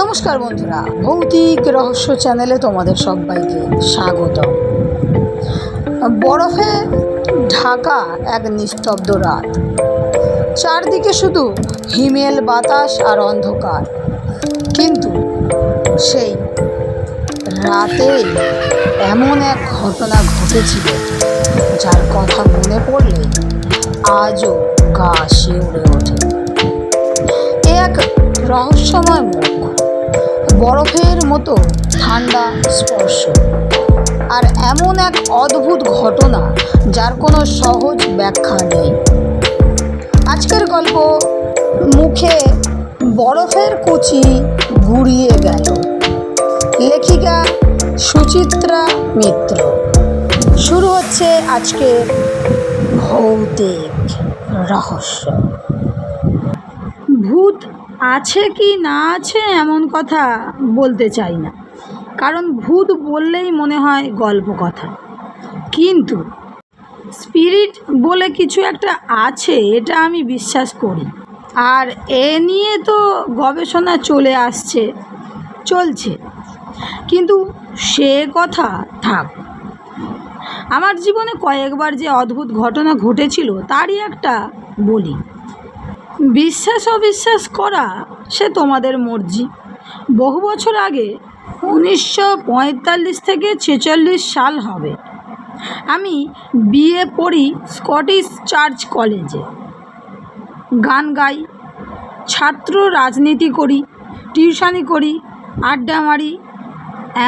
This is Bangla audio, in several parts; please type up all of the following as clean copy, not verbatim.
নমস্কার বন্ধুরা, ভৌতিক রহস্য চ্যানেলে তোমাদের সবাইকে স্বাগত। বরফে ঢাকা এক নিস্তব্ধ রাত, চারদিকে শুধু হিমেল বাতাস আর অন্ধকার। কিন্তু সেই রাতেই এমন এক ঘটনা ঘটেছিল যার কথা মনে পড়লে আজও গা শিউরে ওঠে। এক রহস্যময় মুখ, বরফের মতো ঠান্ডা স্পর্শ, আর এমন এক অদ্ভুত ঘটনা যার কোনো সহজ ব্যাখ্যা নেই। আজকের গল্প মুখে বরফের কুচি গুড়িয়ে গেল, লেখিকা সুচিত্রা মিত্র। শুরু হচ্ছে আজকের ভৌতিক রহস্য। ভূত আছে কি না আছে এমন কথা বলতে চাই না, কারণ ভূত বললেই মনে হয় গল্প কথা। কিন্তু স্পিরিট বলে কিছু একটা আছে, এটা আমি বিশ্বাস করি। আর এ নিয়ে তো গবেষণা চলছে। কিন্তু সে কথা থাক। আমার জীবনে কয়েকবার যে অদ্ভুত ঘটনা ঘটেছিল তারই একটা বলি। বিশ্বাস অবিশ্বাস করা সে তোমাদের মর্জি। বহু বছর আগে, 1945 থেকে 46 সাল হবে, আমি বিএ পড়ি স্কটিশ চার্চ কলেজে। গান গাই, ছাত্র রাজনীতি করি, টিউশনি করি, আড্ডা মারি।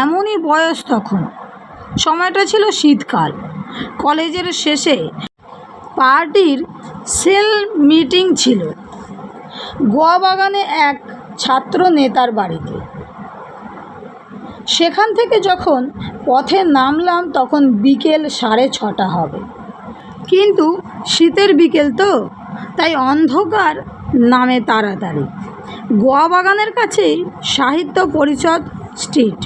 এমনই বয়স তখন। সময়টা ছিল শীতকাল। কলেজের শেষে পার্টির সেল মিটিং ছিল গোয়া বাগানে এক ছাত্র নেতার বাড়িতে। সেখান থেকে যখন পথে নামলাম তখন বিকেল 6:30 হবে। কিন্তু শীতের বিকেল তো, তাই অন্ধকার নামে তাড়াতাড়ি। গোয়া বাগানের কাছেই সাহিত্য পরিষদ স্ট্রিট।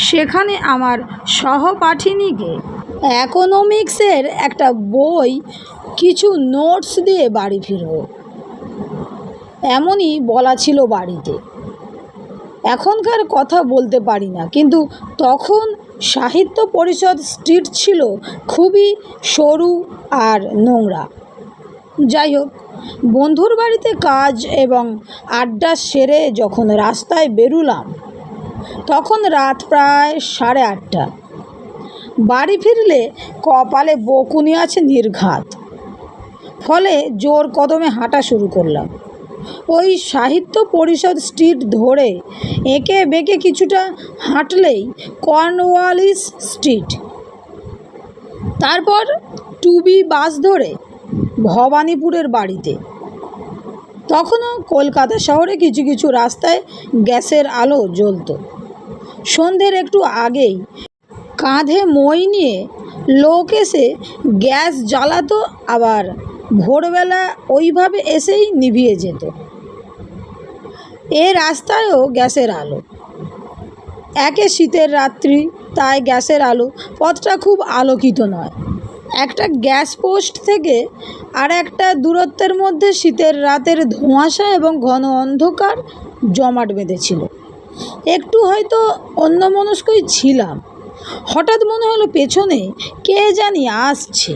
সেখানে আমার সহপাঠিনীকে ইকোনমিক্সের একটা বই, কিছু নোটস দিয়ে বাড়ি ফিরব, এমনই বলা ছিল বাড়িতে। এখনকার কথা বলতে পারি না, কিন্তু তখন সাহিত্য পরিষদ স্ট্রিট ছিল খুবই সরু আর নোংরা। যাই হোক, বন্ধুর বাড়িতে কাজ এবং আড্ডা সেরে যখন রাস্তায় বেরুলাম তখন রাত প্রায় 8:30। বাড়ি ফিরলে কপালে বকুনি আছে নির্ঘাত, ফলে জোর কদমে হাঁটা শুরু করলাম। ওই সাহিত্য পরিষদ স্ট্রিট ধরে এঁকে বেঁকে কিছুটা হাঁটলেই কর্নওয়ালিস স্ট্রিট। তারপর 2B বাস ধরে ভবানীপুরের বাড়িতে। তখনও কলকাতা শহরে কিছু কিছু রাস্তায় গ্যাসের আলো জ্বলত। সন্ধ্যের একটু আগেই কাঁধে মই নিয়ে লোক এসে গ্যাস জ্বালাতো, আবার ভোরবেলা ওইভাবে এসেই নিভিয়ে যেত। এ রাস্তায়ও গ্যাসের আলো। একে শীতের রাত্রি, তাই গ্যাসের আলো। পথটা খুব আলোকিত নয়। একটা গ্যাস পোস্ট থেকে আর একটা দূরত্বের মধ্যে শীতের রাতের ধোঁয়াশা এবং ঘন অন্ধকার জমাট বেঁধেছিল। একটু হয়তো অন্যমনস্কই ছিলাম। হঠাৎ মনে হলো পেছনে কে জানি আসছে।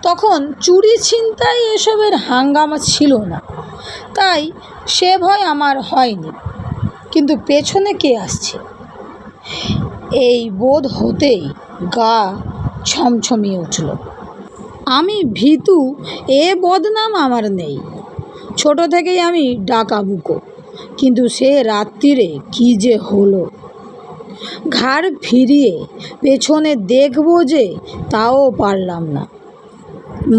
তখন চুরি ছিনতাই এসবের হাঙ্গামা ছিল না, তাই সে ভয় আমার হয়নি। কিন্তু পেছনে কে আসছে এই বোধ হতেই গা ছমছমিয়ে উঠল। আমি ভীতু, এ বদনাম আমার নেই। ছোট থেকেই আমি ডাকাবুকো, কিন্তু সে রাত্রিরে কি যে হলো। ঘাড় ফিরিয়ে পেছনে দেখব যে, তাও পারলাম না।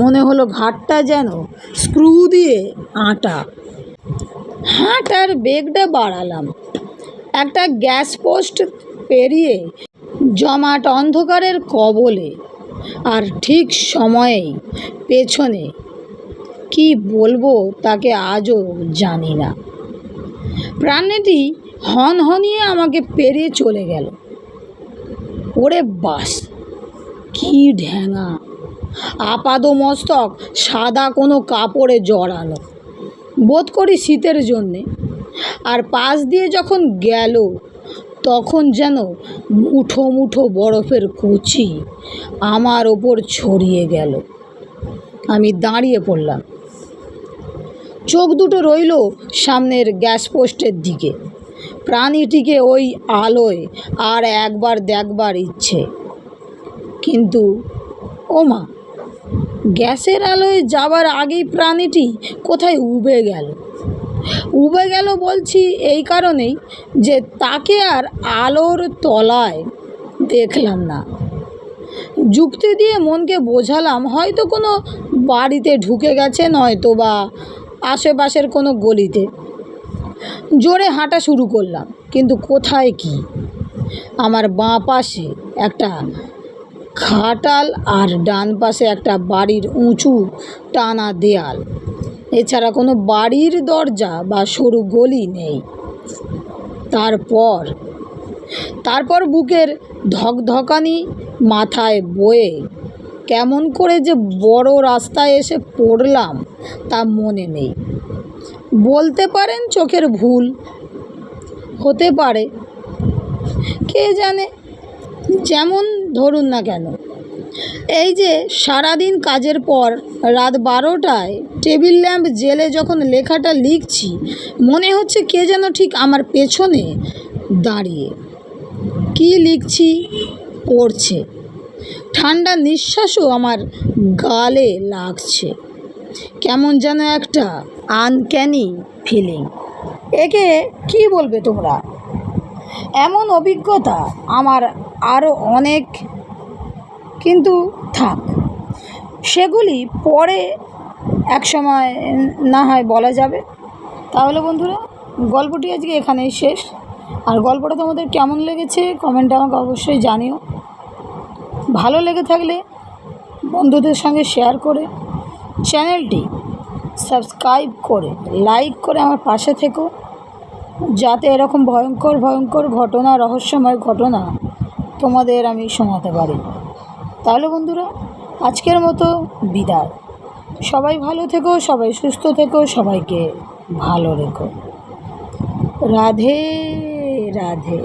মনে হলো ঘাটটা যেন স্ক্রু দিয়ে আটা। হাঁটার বেগটা বাড়ালাম। একটা গ্যাস পোস্ট পেরিয়ে জমাট অন্ধকারের কবলে, আর ঠিক সময়েই পেছনে, কি বলবো তাকে আজও জানি না, প্রাণীটি হনহনিয়ে আমাকে পেরিয়ে চলে গেল। ওরে বাস, কি ঢ্যাঙা! আপাদমস্তক সাদা কোনো কাপড়ে জড়ানো, বোধ করি শীতের জন্যে। আর পাশ দিয়ে যখন গেল তখন যেন মুঠো মুঠো বরফের কুচি আমার ওপর ছড়িয়ে গেল। আমি দাঁড়িয়ে পড়লাম, চোখ দুটো রইল সামনের গ্যাস পোস্টের দিকে। প্রাণীটিকে ওই আলোয় আর একবার দেখবার ইচ্ছে, কিন্তু ওমা, গ্যাসের আলোয় যাবার আগেই প্রাণীটি কোথায় উবে গেল। উবে গেল বলছি এই কারণেই যে তাকে আর আলোর তলায় দেখলাম না। যুক্তি দিয়ে মনকে বোঝালাম হয়তো কোনো বাড়িতে ঢুকে গেছে, নয়তো বা আশেপাশের কোনো গলিতে। জোরে হাঁটা শুরু করলাম, কিন্তু কোথায় কি। আমার বাঁ পাশে একটা খাটাল আর ডান পাশে একটা বাড়ির উঁচু টানা দেয়াল, এছাড়া কোনো বাড়ির দরজা বা সরু গলি নেই। তারপর বুকের ধকধকানি মাথায় বয়ে কেমন করে যে বড় রাস্তায় এসে পড়লাম তা মনে নেই। বলতে পারেন চোখের ভুল, হতে পারে, কে জানে, যেমন ধরুন না কেন। এই যে সারাদিন কাজের পর রাত 12টায় টেবিল ল্যাম্প জেলে যখন লেখাটা লিখছি, মনে হচ্ছে কে যেন ঠিক আমার পেছনে দাঁড়িয়ে কি লিখছি পড়ছে। ঠান্ডা নিঃশ্বাসও আমার গালে লাগছে, কেমন যেন একটা আনক্যানি ফিলিং। একে কি বলবে তোমরা? এমন অভিজ্ঞতা আমার আরও অনেক, কিন্তু থাক, সেগুলি পরে এক সময় না হয় বলা যাবে। তাহলে বন্ধুরা, গল্পটি আজকে এখানেই শেষ। আর গল্পটা তোমাদের কেমন লেগেছে কমেন্টে আমাকে অবশ্যই জানিও। ভালো লেগে থাকলে বন্ধুদের সঙ্গে শেয়ার করে, চ্যানেলটি সাবস্ক্রাইব করে, লাইক করে আমার পাশে থেকো, যাতে এরকম ভয়ঙ্কর ভয়ঙ্কর ঘটনা, রহস্যময় ঘটনা তোমাদের আমি শোনাতে পারি। তাহলে বন্ধুরা, আজকের মতো বিদায়। সবাই ভালো থেকো, সবাই সুস্থ থেকো, সবাইকে ভালো রেখো। রাধে রাধে।